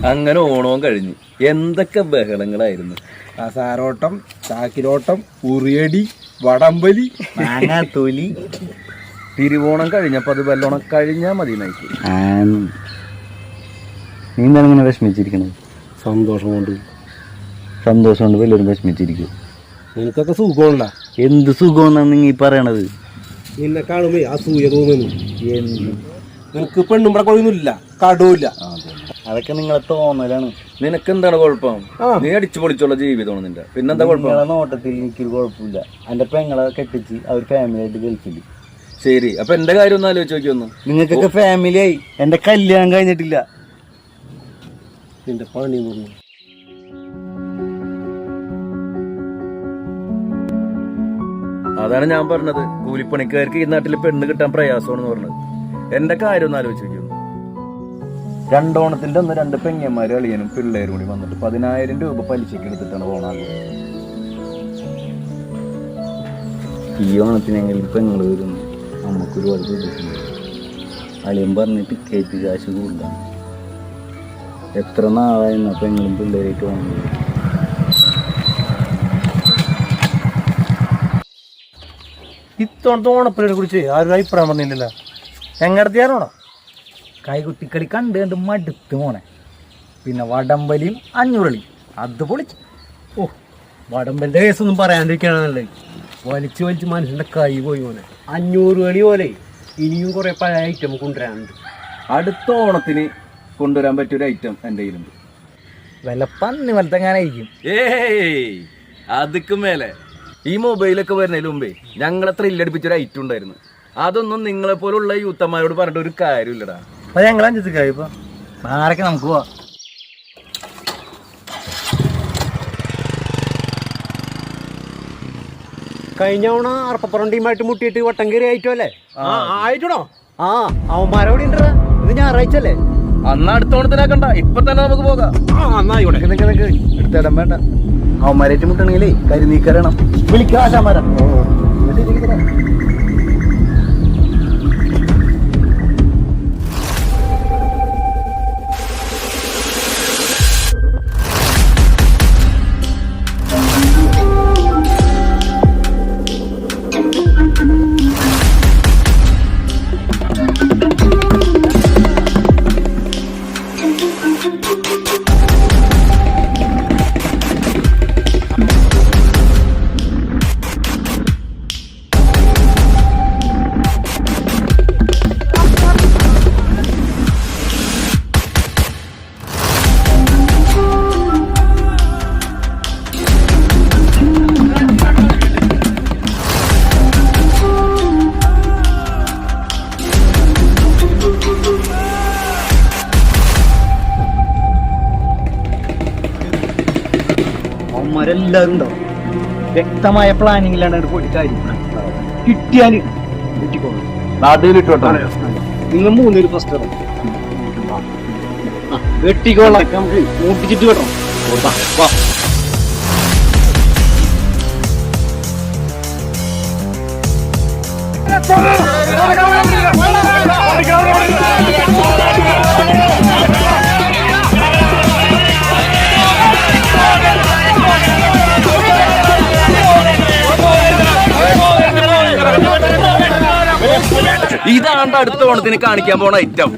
അങ്ങനെ ഓണവും കഴിഞ്ഞു. എന്തൊക്കെ ബഹളങ്ങളായിരുന്നു. കസാരോട്ടം, ചാക്കിലോട്ടം, ഉറിയടി, വടംവലി, മാങ്ങാത്തൊലി. തിരുവോണം കഴിഞ്ഞപ്പോൾ അത് വല്ലോണം കഴിഞ്ഞാൽ മതി. നയിക്ക് നീ എന്താണ് ഇങ്ങനെ വിഷമിച്ചിരിക്കണത്? സന്തോഷം കൊണ്ട് വല്ലവരും വിഷമിച്ചിരിക്കും. നിനക്കൊക്കെ സുഖമുള്ള എന്ത് സുഖമെന്നാണ് നീ പറയണത്? നിന്നെ കാണുമ്പോ അസൂയ തോന്നുന്നു. നിനക്ക് പെണ്ണുമ്പടെ കൊഴൊന്നുമില്ല, കടവുമില്ല. അതൊക്കെ നിങ്ങളെ തോന്നലാണ്. നിനക്ക് എന്താണ് കുഴപ്പം? നീ അടിച്ചു പൊളിച്ചുള്ള ജീവിതമാണ് നിന്റെ. പിന്നെന്താ കുഴപ്പം? നോട്ടത്തിൽ എനിക്കൊരു കുഴപ്പമില്ല. എന്റെ പെങ്ങളെ കെട്ടിച്ച് അവർ ഫാമിലി ആയിട്ട് ഗൾഫിൽ. ശരി, അപ്പൊ എന്റെ കാര്യം ഒന്ന് ആലോചിച്ച് നോക്കിയൊന്നു. നിങ്ങൾക്കൊക്കെ ഫാമിലി ആയി, എന്റെ കല്യാണം കഴിഞ്ഞിട്ടില്ല. നിന്റെ പണി തോന്നുന്നു. അതാണ് ഞാൻ പറഞ്ഞത്, കൂലിപ്പണിക്കാർക്ക് ഈ നാട്ടിൽ പെണ്ണ് കിട്ടാൻ പ്രയാസമാണെന്ന് പറഞ്ഞത്. എന്റെ കാര്യം ഒന്ന് ആലോചിച്ച് നോക്കിയൊന്നു. രണ്ടോണത്തിന്റെ ഒന്ന് 2 പെങ്ങന്മാരും അളിയനും പിള്ളേരും കൂടി വന്നിട്ട് 10,000 രൂപ പലിശക്ക് എടുത്തിട്ടാണ് ഓണാകുന്നത്. ഈ ഓണത്തിനെങ്കിലും പെങ്ങൾ വരുന്നു, നമുക്കൊരുപാട് പ്രതീക്ഷയുണ്ട്. അളിയൻ പറഞ്ഞ് ടിക്കറ്റ് കാശ് കൂടുതലാണ്. എത്ര നാളായിരുന്നു പെങ്ങളും പിള്ളേരായിട്ട് വന്നത്. ഇത്തോണത്തെ ഓണപ്പിനെ കുറിച്ച് ആരും അഭിപ്രായം പറഞ്ഞില്ലല്ലോ. എങ്ങടത്തിയാണോണോ? കൈകുട്ടിക്കളി കണ്ട് കണ്ട് മടുത്ത് മോനെ. പിന്നെ വടംവലിയും 500 കളി അത് പൊളിച്ചു. ഓ, വടംവലിന്റെ കേസൊന്നും പറയാണ്ടിരിക്കണല്ലേ. വലിച്ചു വലിച്ച് മനുഷ്യന്റെ കൈ പോയി മോനെ. 500 കളി പോലെ ഇനിയും കുറെ പഴയ ഐറ്റം കൊണ്ടുവരാനുണ്ട്. അടുത്ത ഓണത്തിന് കൊണ്ടുവരാൻ പറ്റിയൊരു ഐറ്റം എൻ്റെ കയ്യിലുണ്ട്. വല്ല പന്നി വലത്തെങ്ങാനായിരിക്കും. അതുക്കും മേലെ ഈ മൊബൈലൊക്കെ വരുന്നതിന് മുമ്പേ ഞങ്ങളെ ത്രില്ലടിപ്പിച്ചൊരു ഐറ്റം ഉണ്ടായിരുന്നു. അതൊന്നും നിങ്ങളെ പോലുള്ള യൂത്തന്മാരോട് പറഞ്ഞിട്ട് ഒരു കാര്യമില്ലടാ. അപ്പൊ ഞങ്ങൾ 5 കായി ഇപ്പൊ ആരൊക്കെ നമുക്ക് പോവാ. കഴിഞ്ഞ തവണ അർപ്പപ്പുറം ടീമായിട്ട് മുട്ടിയിട്ട് വട്ടം കയറി ആയിട്ടോ അല്ലേ? ആയിട്ടോ? ആ, അവന്മാരോടെ ഉണ്ട്. ഇത് ഞായറാഴ്ച അല്ലേ? അന്ന് അടുത്ത ഓണത്തിനാക്കണ്ട, ഇപ്പൊ തന്നെ നമുക്ക് പോകാം. എടുത്തിടം വേണ്ട. അവന്മാരേറ്റ് മുട്ടണെങ്കിലേ കരിനീക്കരണം വിളിക്കാശാമാരാ. അവന്മാരെല്ലാരും ഉണ്ടാവും. വ്യക്തമായ പ്ലാനിങ്ങിലാണ് പോയിട്ട് കാര്യം. കിട്ടിയാൽ കിട്ടിക്കോളും. നിങ്ങൾ 3 പേര് ഫസ്റ്റ് വെട്ടിക്കോളാം. നമുക്ക് മൂട്ടിച്ചിട്ട് കേട്ടോ. ഇതാണ് അടുത്ത ഓണത്തിന് കാണിക്കാൻ പോണ ഐറ്റം.